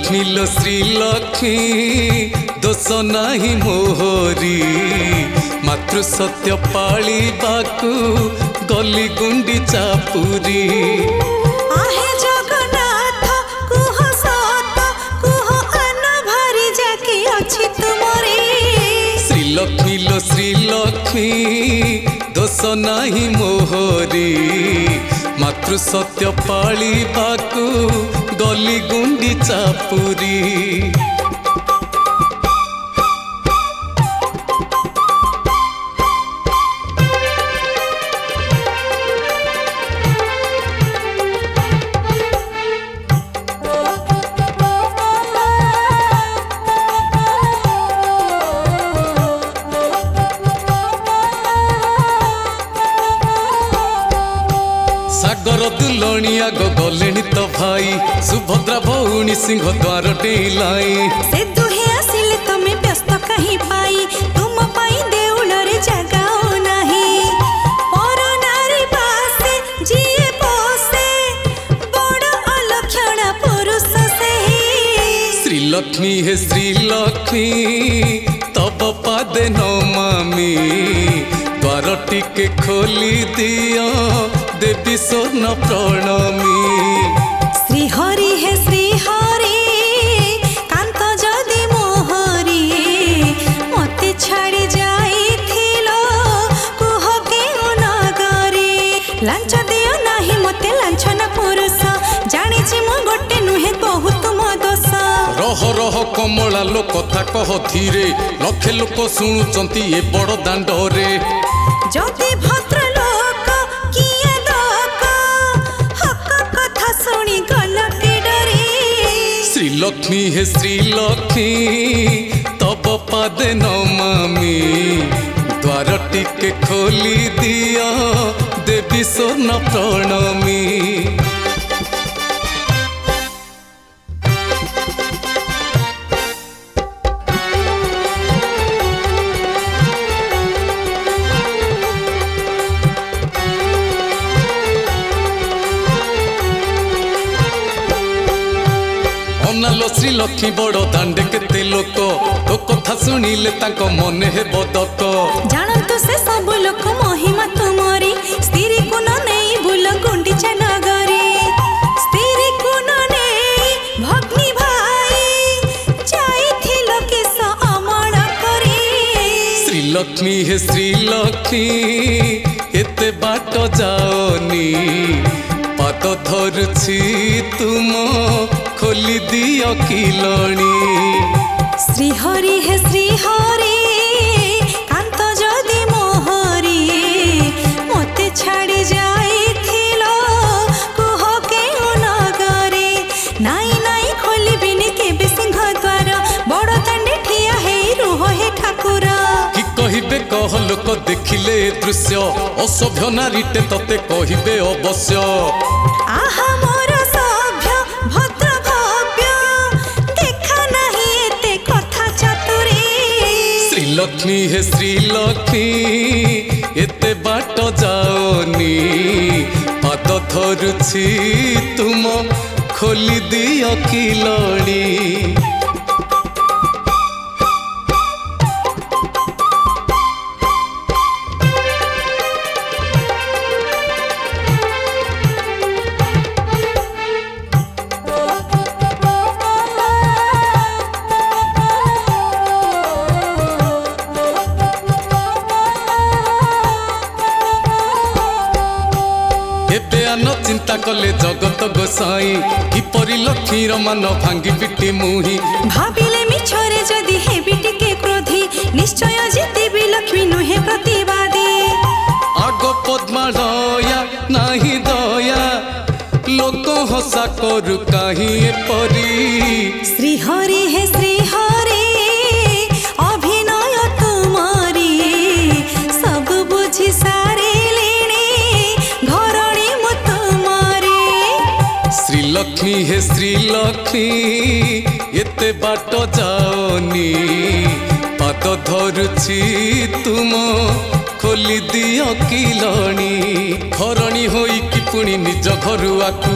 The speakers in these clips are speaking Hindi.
श्रीलक्ष्मी लो श्रीलक्ष्मी दोष नाही मोहरी मातृ सत्य पाली बाकू गली गुंडी चापुरी आहे जगन्नाथ कुह सत कुह अन भरी जाकी अछि तुमरी श्रीलक्ष्मी लो श्रीलक्ष्मी दोष नाही मोहरी मातृ सत्य पाली बाकू गली गुंडी चापुरी सागर दुलणिया गले तो भाई सुभद्रा भौणी सिंह द्वार डेलाई से दुहे आसिले तमे व्यस्त कहीं पाई तुम पाई देउल रे जगाओ नहीं और नारी पासे जिए बसे बड़ अलक्षण पुरुष से श्रीलक्ष्मी हे श्रीलक्ष्मी तब पादे नमामि द्वार टिके खोली दियो देवी स्वर्ण प्रणमी श्रीहरि हे श्रीहरि कांत जदि मोहरी मते छाड़ी जाइथिलो कुह केउ नगरी लांच दियो नाही मते लांछन पुरुष जानिछि मु गोटे नुहे बहुत मो दोष रह रह कमला लो कथा कह धीरे लक्षे लोक शुणुचंती ए बड़ दांडरे जदि भद्र लोक किए लोक हक कथा सुनी गल के डरे श्रीलक्ष्मी हे श्रीलक्ष्मी तब पादे नमामि द्वार टिके खोली दियो देवी स्वर्ण प्रणमी अनालो श्रीलक्ष्मी बड़ दांडे केते लोक तो कथा सुनिले ताको मने हे बदक जानतु से सब लोक महिमा तुमरी स्त्री को न नहीं भूल गुंडीचा नगरी स्त्री को न नहीं भग्नी भाई जाइथिल किस अमर करी श्रीलक्ष्मी हे श्रीलक्ष्मी एते बाट जाओनी पाद धरुछि तुम खोली दियो किलणी श्रीहरि हे श्रीहरि कांत जदि मोहरी मते छाड़ी जाइथिलो कुह केउ नगरी नाई नाई खोलिबिनी केबे सिंह द्वार बड़ दांडे ठिया हेई रुह हे ठाकुर कि कहिबे कह लोक देखिले दृश्य असभ्य नारीटे तते कहिबे अवश्य आहा मोर सभ्य भद्र भव्य देखा नहीं एते कथा चतुरी श्रीलक्ष्मी हे श्रीलक्ष्मी एते बाट जाओनी पाद धरुछि तुम खोली दियो किलणी चिंता कले जगत गोसाई किपरि लक्ष्मीर मन भांगी पिटी मुही भाबिले मिछरे जदि हेबि टिके क्रोधी निश्चय जितिबि लक्ष्मी नुहे प्रतिवादी आग पद्मा दया नाही दया लोक हसा करु काहि एपरि श्रीहरि हे श्रीहरि अभिनय तुमरी सब बुझी सारे श्रीलक्ष्मी हे श्रीलक्ष्मी एते बाट जाओनी पाद धरुछि तुम खोली दियो किलणी हरणी होई कि पुणी निज घरु आकु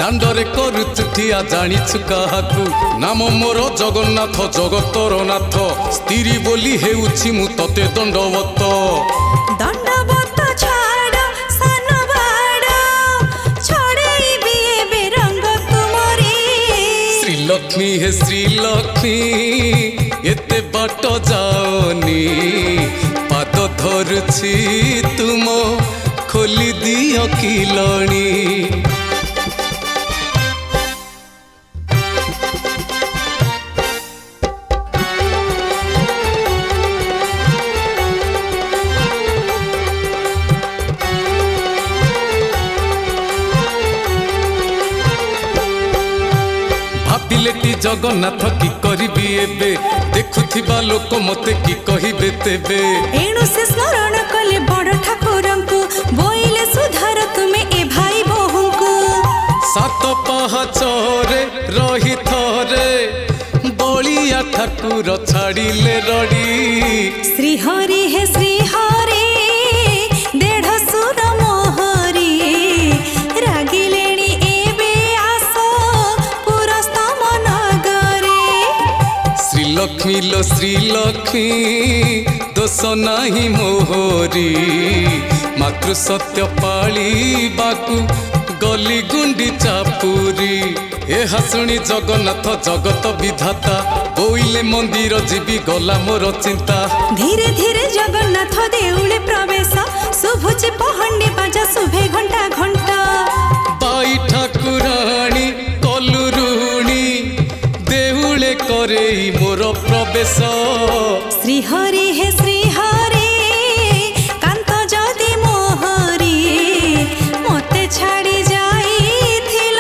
दांडरे करुचु ठिया जानिछु काहाकु नाम मोर जगन्नाथ जगतर नाथ स्त्री बोली हेउछि मु तते दंडवत दंडवत छाड़ सान बाड़ छड़ेबी एबे रंग तुमरी श्रीलक्ष्मी हे श्रीलक्ष्मी एते बाट जाओनी पाद धरुछि तुम खोली दियो किलणी भाविलेटी जगन्नाथ की करिबी एबे देखुथिबा लोक मते की कहिबे तेबे एणु से स्मरण कले बड़ ठाकुरंकु बोइले सुधार तुमे ए भाई बोहुंकु सात पहाचरे रही थरे बलिया ठाकुर छाड़िले रड़ी श्री हरि हे श्री हरि देढ़ सुर मोहरी रागिलेणी एबे आसो पुरस्तम नगरे श्रीलक्ष्मी लो श्रीलक्ष्मी दोष नाही मोहरी मातृ सत्य पाली बाकू गली गुंडी चापुरी ए हासुणी जगन्नाथ जगत विधाता बोइले मंदिर जीवी गला मोर चिंता धीरे धीरे जगन्नाथ देउले प्रवेश शुभुची पहंडी बाजा शुभे घंटा घंटा बाई ठाकुराणी कलुरुणी देउले करे मोर प्रवेश श्री हरि हे श्री हरि कांत जदि मोहरी मते छाड़ी जाइथिल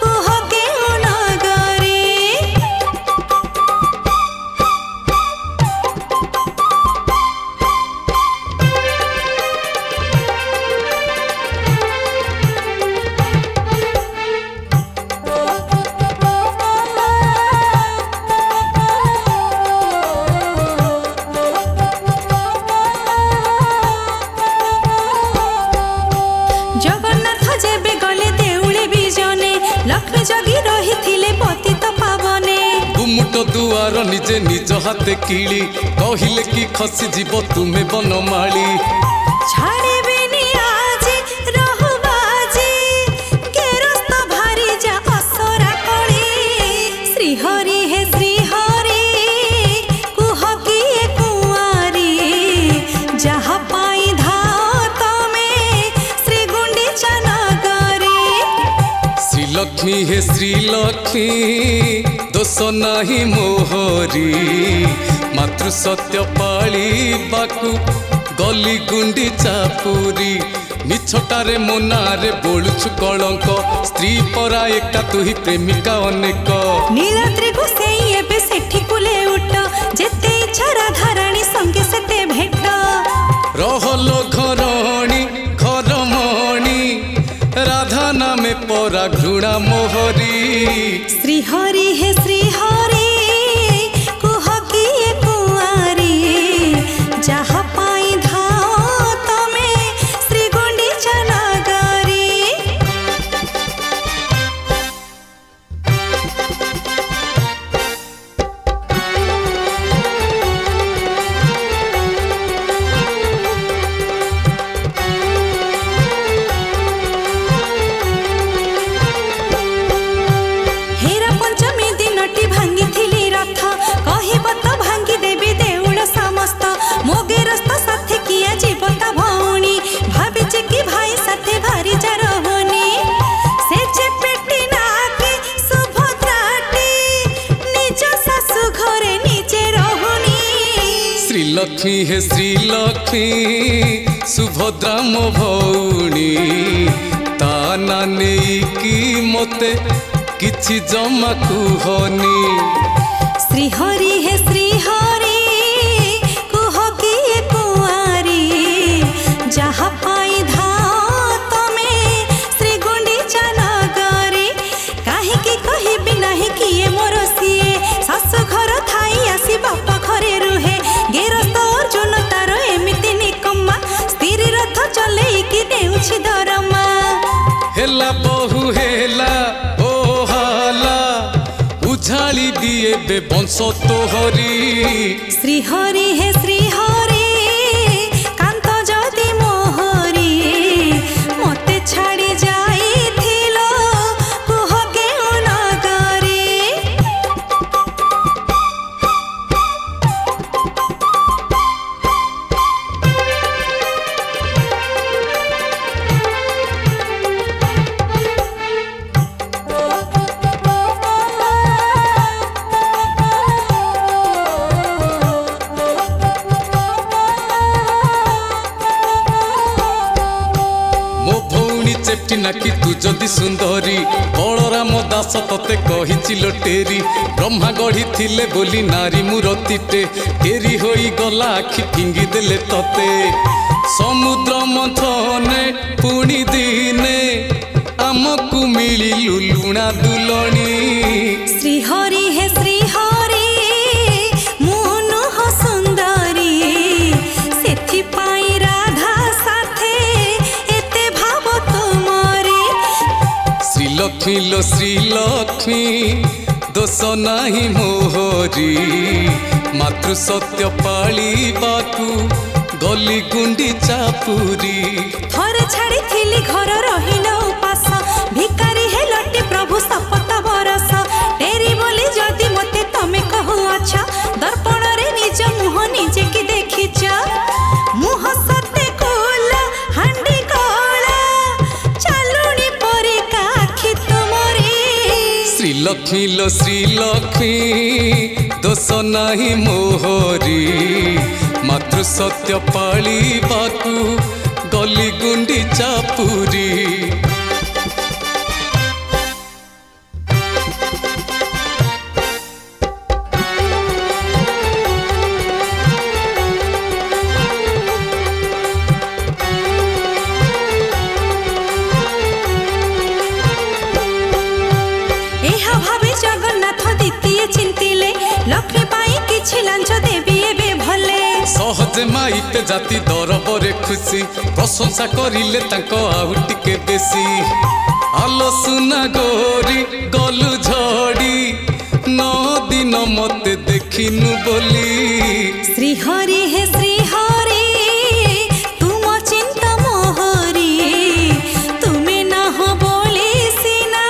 कुह केउ नगरे जगन्नाथ जेबे गले देउले बीजने लक्ष्मी जगी रही पतित पावने गुमुट दुआर निजे निज हाथे किली कहिले कि खसी जीव तुम्हें बनमाली छाड़ेबेनी आज रहुबाजी केरस्त भारी जा असरा कली श्री हरि हे श्री हरि कुह किए कुआरी जहा पाई धाओ तमे श्री गुंडीचा नगरे श्रीलक्ष्मी हे श्रीलक्ष्मी दोष नाही मोहरी मातृ सत्य पाली बाकू गली गुंडी चापुरी मिछटारे मोनारे बोलुछु कलंक स्त्री परा एका तुही प्रेमिका अनेक नीलाद्री घुसेई एबे सेठी कुले उठ जेते इच्छा राधाराणी संगे सेते भेट रहलो घरणी घरमणी राधा नामे परा घृणा मोहरी श्री हरि हे श्री हरि कुह किए कुआरी जहा पाई धाओ तमे श्री गुंडीचा नगरे हेरा पंचमी दिनटी भांगी थिली रथ कहिब त भांगी देवी देउल समस्त मोगेरस्त साथे किया जीवता भौणी भाबिचे कि भाई साथे भारी जा रहनी से जे पेटी नाके सुभद्राटी निज सासु घरे निजे रहनी श्रीलक्ष्मी हे श्रीलक्ष्मी सुभद्रा मो भौणी ता ना नेकी मते किछि जमा कुहनी श्री हरि हे श्री हरि कुह किए कुआरी जहा पाई धाओ तमे श्री गुंडीचा नगरे काहे कि कहिबि नाही किए मोर सिए सासु घर थाई आसी बापा घरे रुहे गेरस्त अर्जुन तार एमिति निकम्मा स्त्री रथ चलेई कि देउछि दरमा हेला बहु हेला उझाली दिए बे बंश तोहरी श्री हरि हे श्री हरि कांत जदि मोहरी मते छाड़ी जाइथिलो कुह केउ नगरी चेप्टी नाकी तू जदि सुंदरी बलराम दास तते कही टेरी ब्रह्मा गढ़ी थिले बोली नारी मुरतीटे टेरी होई गला आखि फिंगी देले तते समुद्र मंथने पुणी दिने आमकु मिलिलु लुणा दुलणी श्री हरि हे श्री हरि मुनुह सुंदरी सेथि पाई राधा साथे एते भाव तुमरे श्रीलक्ष्मी लो श्रीलक्ष्मी दोष नाही मोहरी मातृ सत्य पाली बाकू गली गुंडी चापुरी थरे छाड़ी थिली घर रहिलो उपास भिकारी हेलटे प्रभु सपत बरस टेरी बोली जदि मते तमे कहू अच्छा दर्पण रे निज मुह निजे की देखिच मुह सते कोला हांडी कोला चालुनी परी काखी तुमरे श्रीलक्ष्मी लो श्रीलक्ष्मी दोष नाही मोहरी मातृ सत्य पाली बाकू गली गुंडी चापुरी एहा भावे जगन्नाथ द्वितीय चिंतिले लक्ष्मी पाई किछि लांच देवी एबे भले सहजे माइपे जाति दरबरे खुशी प्रशंसा करिले तांको आउ टिके बेसी आलो सुना गोरी गलु झड़ी 9 दिन मते देखिनु बोली श्री हरि हे श्री हरि तुम चिंता मोहरी तुमे ना हो बोली सीना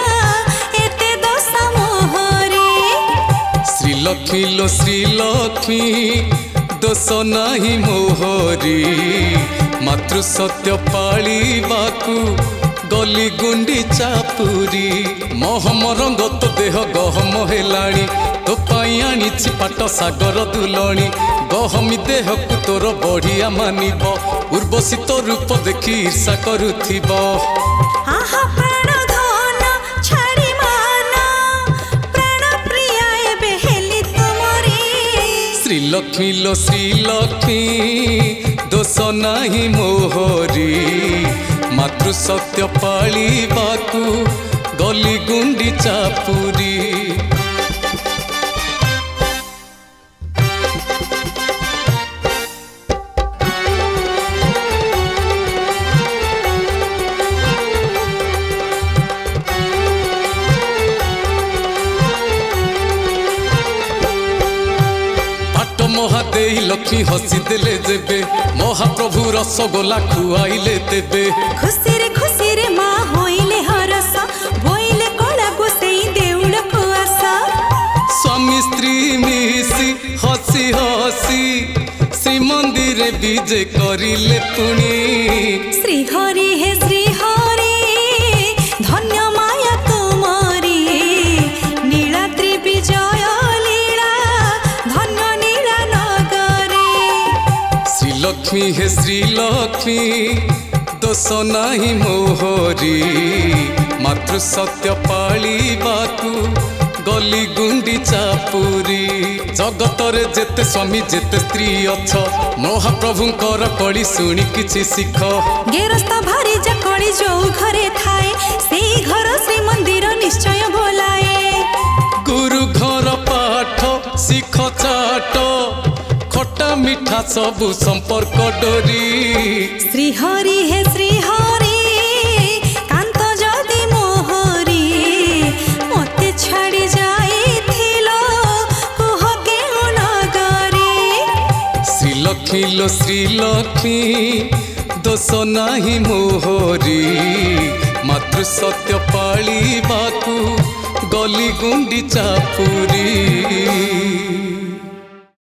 एते दोष मोहरी श्रीलक्ष्मी लो श्रीलक्ष्मी दोष नाही मोहरी मातृ सत्य पाली बाकू गली गुंडी चापुरी महम रंग तो देह गहम हेलाणी तो पाई आनीछि पाट सागर दुलणी गहमी देह को तोर बढ़िया मानिब उर्वशी तो रूप देखी ईर्षा करुथिब आहा प्राण धन छाड़ी माना प्राण प्रिया एबे हेली तुमरी श्रीलक्ष्मी लो श्रीलक्ष्मी दोष नाही मोहरी मातृ सत्य पाली बाकू गली गुंडी चापुरी महादेई लक्ष्मी हसी देले जेबे महाप्रभु रसगोला खुआइले देबे खुशी रे माँ होइले हरस बोइले कोला गोसेई देउल को आसा स्वामी स्त्री मिसी हसी हसी श्री मंदिर विजय करिले पुणी श्री हरि हे श्री हरि धन्य माया तुमरी नीलाद्रि विजय लीला धन्य नीला नगरी श्रीलक्ष्मी हे श्रीलक्ष्मी दोष नाही मोहरी मातृ सत्य पाली बाकू गली गुंडी चापुरी जगतरे जेते स्वामी जेते स्त्री अछ महाप्रभुंकर कड़ी शुणी किछि शिख गेरस्थ भारी जकड़ी जो घरे थाए सेई घर श्री मंदिर निश्चय बोलाए गुरु घर पाठ शिख चाट खटा मिठा सबु संपर्क डोरी श्री हरि हे श्री हरि कांत जदि मोहरी मते छाड़ी जाइथिल लक्ष्मी लो श्रीलक्ष्मी दोष नाही मोहरी मातृ सत्य पाळिबाकू गली गुंडीचा पुरी।